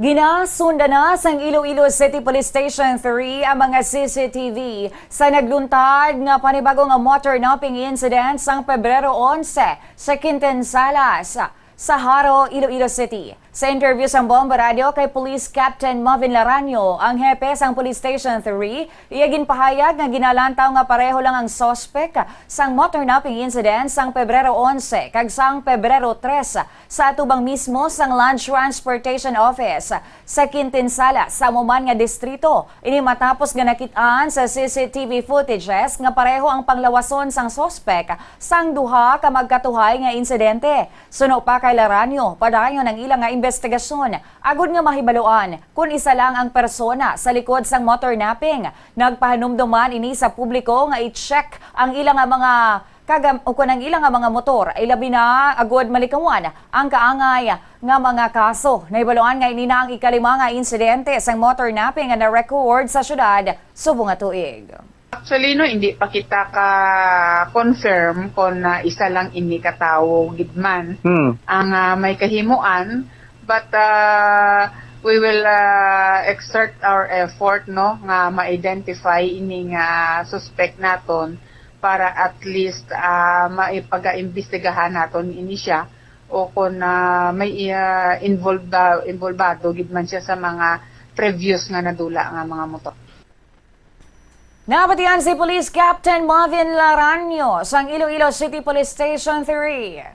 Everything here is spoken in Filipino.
Ginasunda na sa Iloilo City Police Station 3 ang mga CCTV sa nagluntad nga panibagong motornapping incident sang Pebrero 11 sa Quintin Salas sa Jaro, Iloilo City. Sa interview sa Bomba Radio kay Police Captain Marvin Laranio, ang hepe sang Police Station 3, iyagin pahayag nga ginalantaw nga pareho lang ang suspek sang motornapping incident sang Pebrero 11 kag sang Pebrero 3 sa atubang mismo sang Land Transportation Office sa Quintin Salas sa Muman nga distrito. Ini matapos nga nakitaan sa CCTV footages nga pareho ang panglawason sang suspek sang duha ka magkatuhay nga insidente. Suno pa kay Laranio, padayon ang ilang nga investigasyon, agud nga mahibaluan kung isa lang ang persona sa likod sang motornapping. Nagpahanumduman ini sa publiko nga i-check ang ilang nga mga ang ilang nga mga motor ay labi na agud malikawan ang kaangay nga mga kaso. Nahibaluan nga ini na ang ikalima nga insidente sang motornapping nga na-record sa syudad subong nga tuig. Actually, no, hindi pa kita ka-confirm kung isa lang ini katawo gidman ang may kahimuan, but we will exert our effort no nga ma-identify ini nga suspect naton para at least maipaga-imbestigahan naton ini siya o kung may involvado gidman siya sa mga previous nga nadula nga mga motor. Nabatian si Police Captain Marvin Laranio sang Iloilo City Police Station 3.